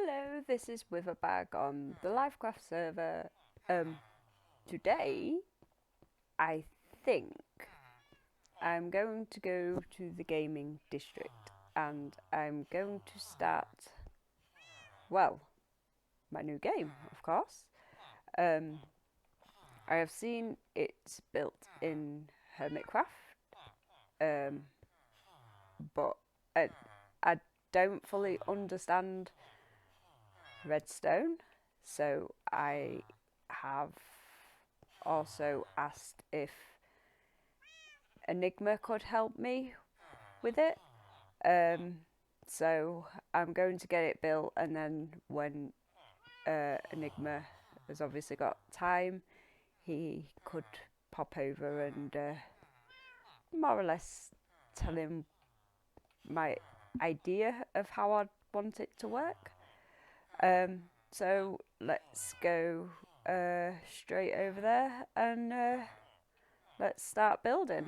Hello, this is witherbag on the Lyfcraft server. Today, I think I'm going to go to the gaming district and I'm going to start, well, my new game, of course. I have seen it's built in Hermitcraft, but I don't fully understand redstone, so I have also asked if Enigma could help me with it. So I'm going to get it built, and then when Enigma has obviously got time, he could pop over and more or less tell him my idea of how I'd want it to work. So let's go straight over there and let's start building.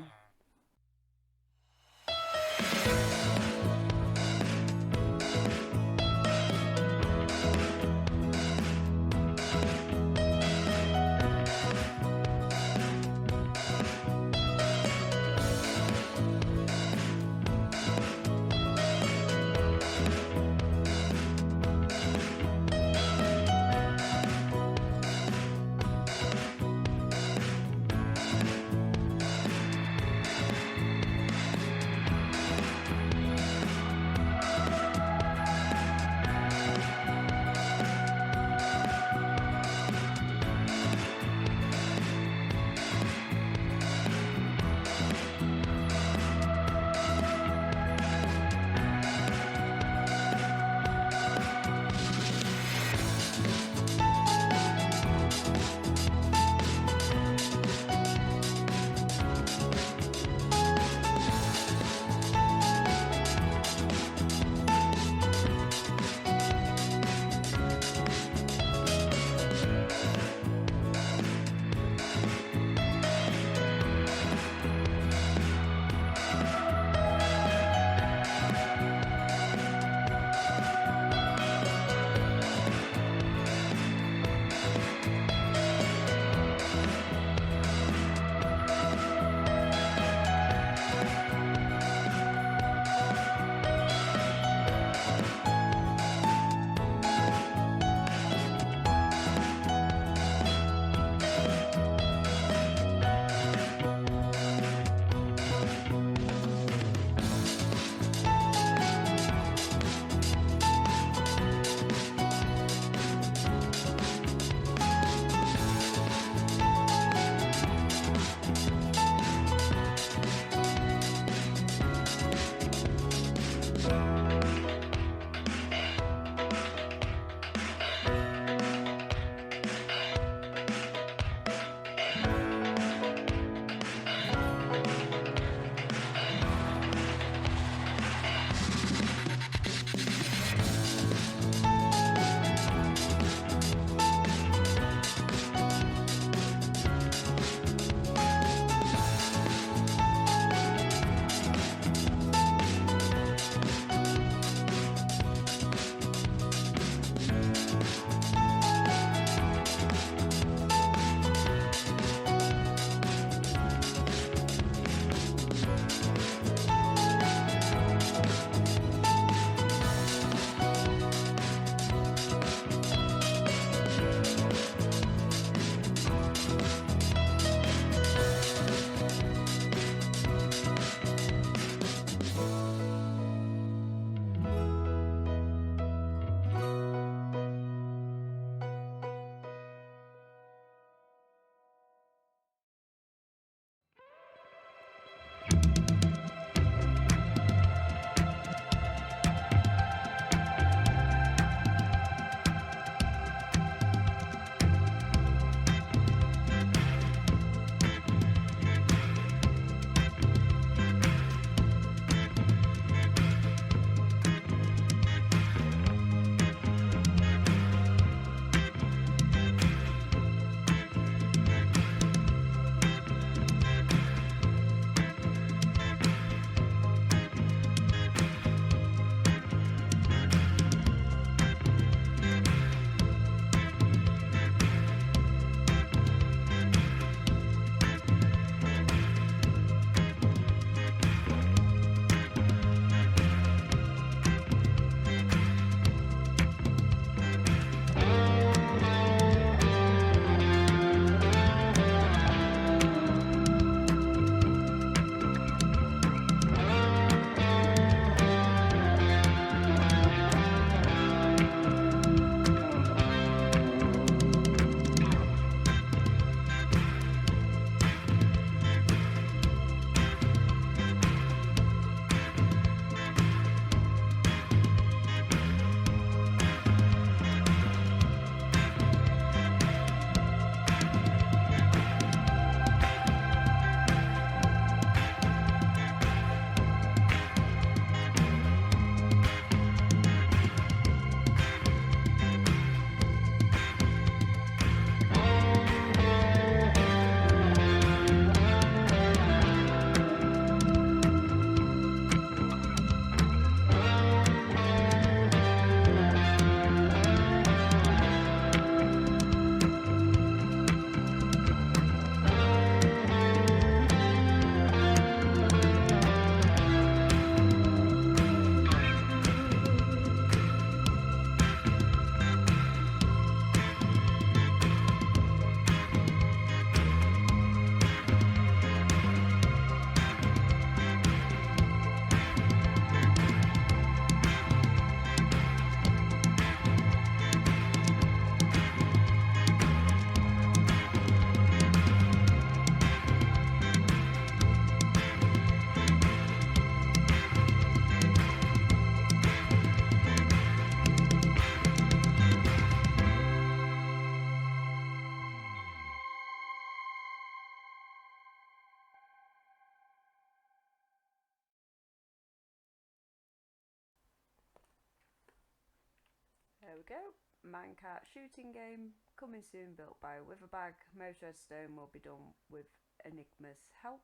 we go. Minecart shooting game, coming soon, built by Witherbag. Most redstone will be done with Enigma's help.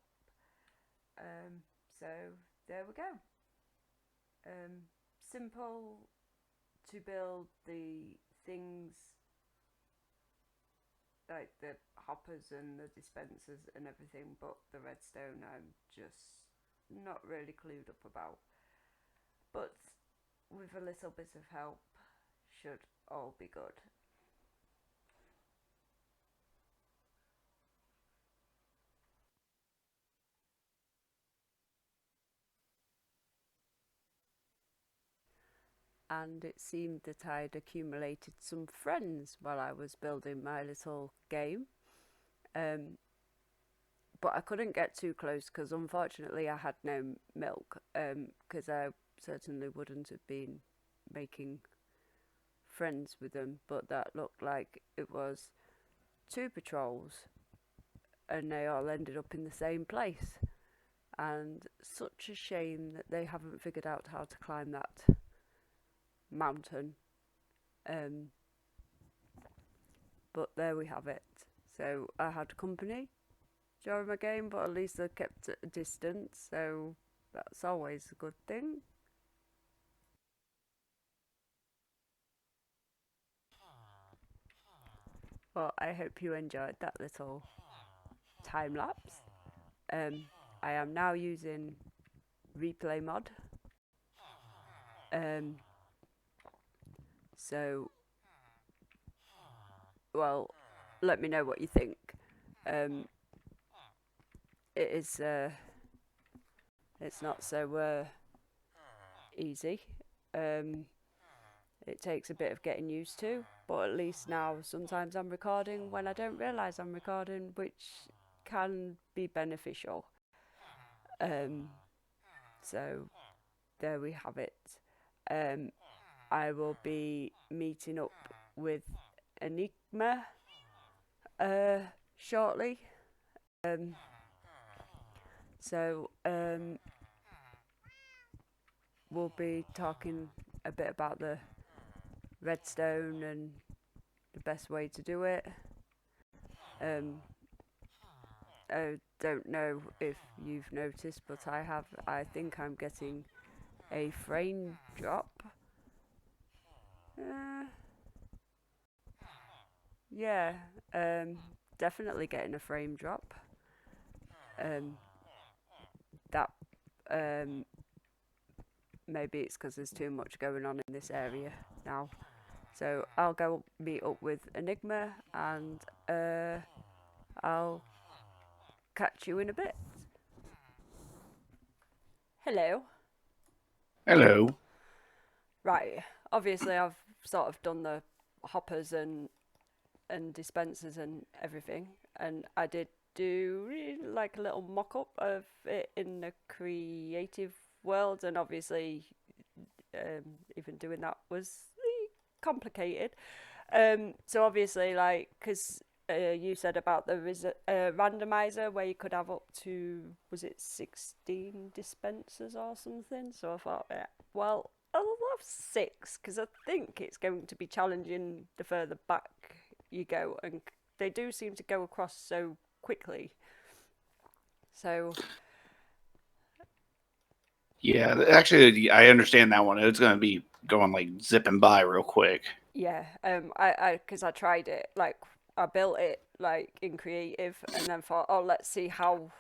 So there we go. Simple to build the things like the hoppers and the dispensers and everything, but the redstone I'm just not really clued up about. But with a little bit of help, should all be good. And it seemed that I'd accumulated some friends while I was building my little game. But I couldn't get too close because unfortunately I had no milk, because I certainly wouldn't have been making friends with them. But that looked like it was 2 patrols and they all ended up in the same place. And such a shame that they haven't figured out how to climb that mountain. But there we have it. So I had company during my game, but at least I kept at a distance, so that's always a good thing. Well, I hope you enjoyed that little time lapse. I am now using replay mod. So, well, let me know what you think. It is, it's not so easy. It takes a bit of getting used to, but at least now sometimes I'm recording when I don't realise I'm recording, which can be beneficial. So there we have it. I will be meeting up with Enigma shortly. So we'll be talking a bit about the redstone and the best way to do it. I don't know if you've noticed, but I think I'm getting a frame drop. Yeah, definitely getting a frame drop. That maybe it's because there's too much going on in this area now. So I'll go meet up with Enigma and I'll catch you in a bit. Hello. Hello. Right, obviously I've sort of done the hoppers and dispensers and everything, and I did do like a little mock-up of it in the creative world, and obviously even doing that was complicated. So obviously, like, because you said about the randomizer where you could have up to, was it 16 dispensers or something? So I thought, yeah, well, I'll have 6 because I think it's going to be challenging the further back you go, and they do seem to go across so quickly. So Yeah, actually, I understand that one. It's going to be going like zipping by real quick. yeah, because I tried it, like I built it like in creative, and then thought, oh, let's see how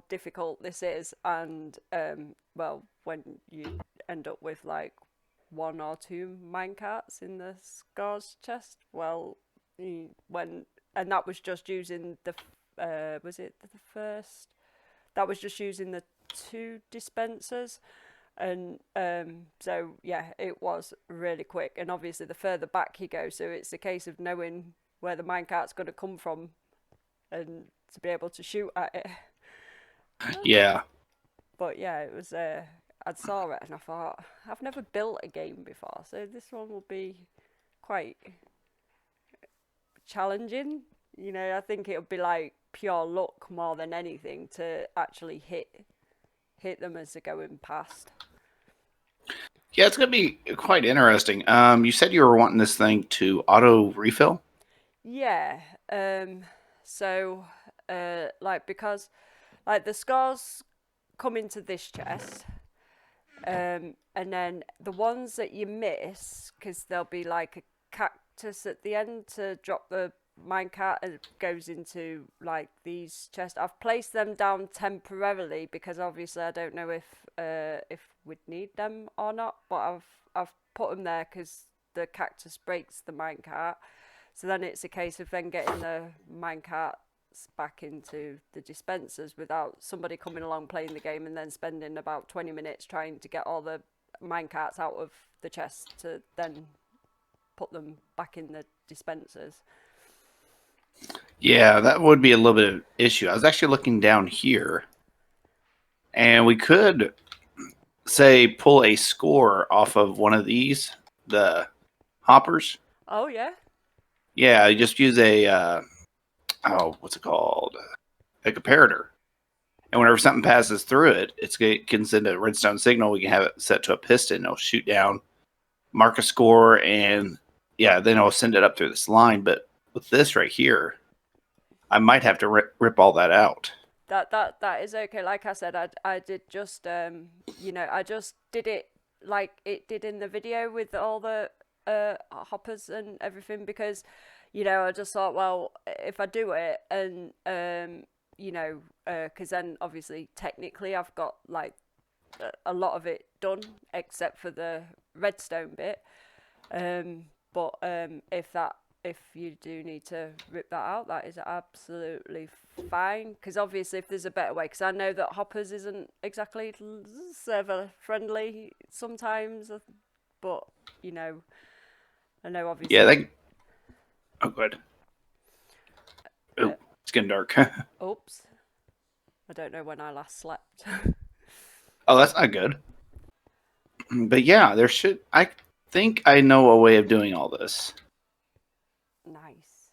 difficult this is, and well, when you end up with like 1 or 2 minecarts in the scores chest, well, and that was just using the was it the first? That was just using the 2 dispensers, and so yeah, it was really quick. And obviously, the further back you go, so it's a case of knowing where the minecart's going to come from, and to be able to shoot at it. Yeah. But yeah, it was. I saw it and I thought, I've never built a game before, so this one will be quite challenging. You know, I think it'll be like pure luck more than anything to actually hit them as they're going past. Yeah, it's gonna be quite interesting. You said you were wanting this thing to auto refill. Yeah. So, like, because, like, the scars come into this chest, and then the ones that you miss, because there'll be like a cactus at the end to drop the minecart, and it goes into like these chests. I've placed them down temporarily because obviously I don't know if we'd need them or not, but I've put them there because the cactus breaks the minecart. So then it's a case of then getting the minecarts back into the dispensers without somebody coming along playing the game and then spending about 20 minutes trying to get all the minecarts out of the chest to then put them back in the dispensers. Yeah, that would be a little bit of issue. I was actually looking down here, and we could say pull a score off of one of these, the hoppers. Oh yeah. Yeah, you just use a what's it called? A comparator. And whenever something passes through it, it can send a redstone signal. We can have it set to a piston. It'll shoot down, mark a score, and yeah, then it'll send it up through this line. But with this right here, I might have to rip all that out. That is okay. Like I said, I did just I just did it like it did in the video with all the hoppers and everything because I just thought, well, if I do it and because then obviously technically I've got like a lot of it done except for the redstone bit. But if you do need to rip that out, that is absolutely fine. Because obviously, if there's a better way, because I know that hoppers isn't exactly server friendly sometimes, but I know obviously. Yeah, oh, good. Oh, it's getting dark. Oops. I don't know when I last slept. Oh, that's not good. But yeah, I think I know a way of doing all this. Nice.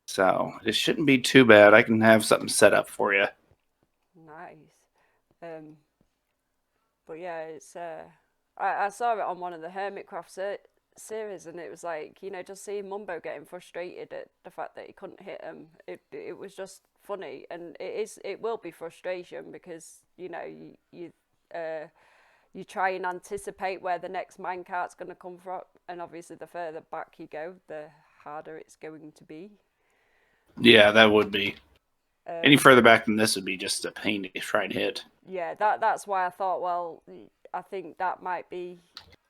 So it shouldn't be too bad. I can have something set up for you. Nice. But yeah, it's I saw it on one of the Hermitcraft series, and it was like just seeing Mumbo getting frustrated at the fact that he couldn't hit him. It was just funny, and it will be frustration because you try and anticipate where the next minecart's going to come from, and obviously the further back you go, the harder it's going to be. Yeah, that would be. Any further back than this would be just a pain to try and hit. Yeah, that's why I thought, well, I think that might be,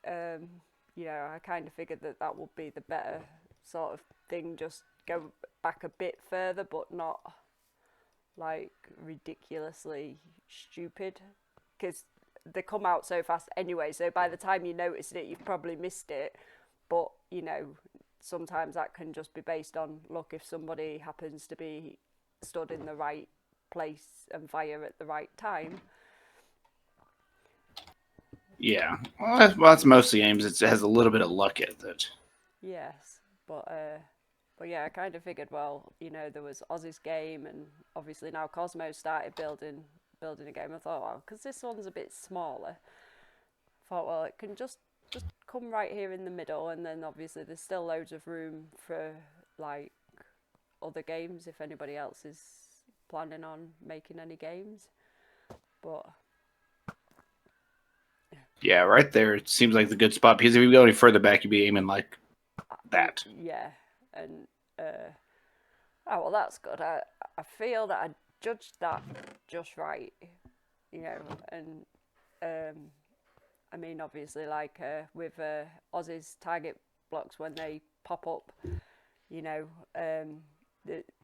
I kind of figured that would be the better sort of thing. Just go back a bit further, but not like ridiculously stupid, because they come out so fast anyway. So by the time you notice it, you've probably missed it. But sometimes that can just be based on luck if somebody happens to be stood in the right place and fire at the right time. Yeah, well, that's most of the games. It has a little bit of luck at it. Yes, but yeah, I kind of figured, well, there was Ozzy's game, and obviously now Cosmo started building a game. I thought, well, because this one's a bit smaller, I thought, well, it can just come right here in the middle, and then obviously there's still loads of room for like other games if anybody else is planning on making any games. But yeah, right there. It seems like the good spot because if you go any further back, you'd be aiming like that. Yeah, and oh well, that's good. I feel that I judged that just right, and I mean obviously like with Ozzy's target blocks when they pop up,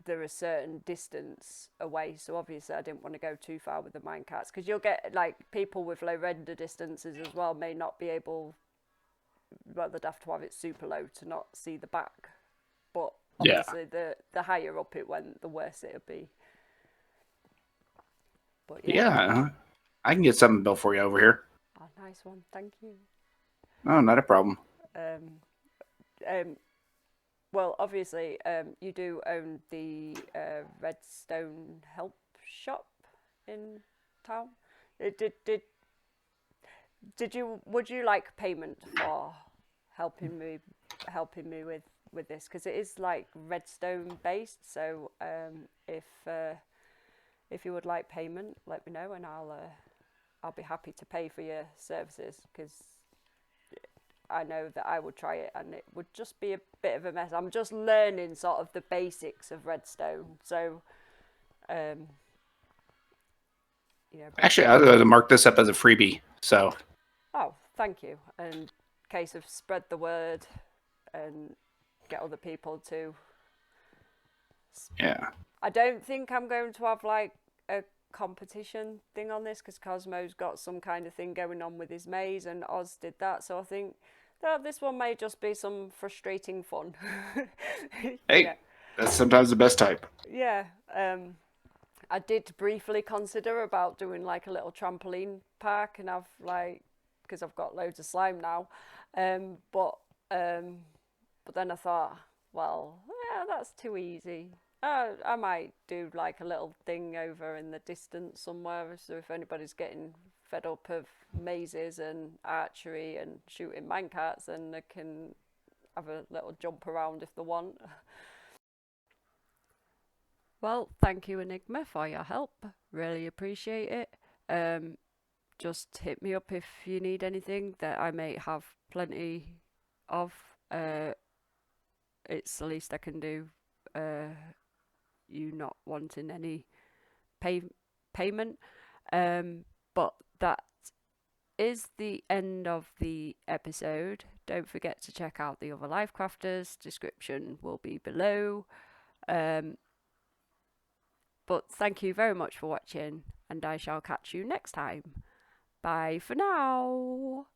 they're a certain distance away, so obviously I didn't want to go too far with the minecarts because you'll get like people with low render distances as well may not be able, well, they'd have to have it super low to not see the back, but obviously the higher up it went, the worse it'll be. But yeah, I can get something built for you over here. Oh, nice one, thank you. Oh, not a problem. Well, obviously, you do own the Redstone Help Shop in town. Would you like payment for helping me with this, because it is like redstone based? So if you would like payment, let me know and I'll be happy to pay for your services, because I know that I would try it and it would just be a bit of a mess. I'm just learning sort of the basics of redstone, so you know. Actually, I'll go ahead and mark this up as a freebie. So. Oh, thank you. And case of spread the word and get other people to. Yeah. I don't think I'm going to have like a competition thing on this, because Cosmo's got some kind of thing going on with his maze and Oz did that. So I think that this one may just be some frustrating fun. Hey, yeah. That's sometimes the best type. Yeah. I did briefly consider about doing like a little trampoline park and have like, because I've got loads of slime now, but then I thought, well, yeah, that's too easy. I might do like a little thing over in the distance somewhere, so if anybody's getting fed up of mazes and archery and shooting minecarts, then they can have a little jump around if they want. Well, thank you, Enigma, for your help. Really appreciate it. Just hit me up if you need anything that I may have plenty of. It's the least I can do. You not wanting any payment. But that is the end of the episode. Don't forget to check out the other Lyfcrafters. Description will be below. But thank you very much for watching, and I shall catch you next time. Bye for now.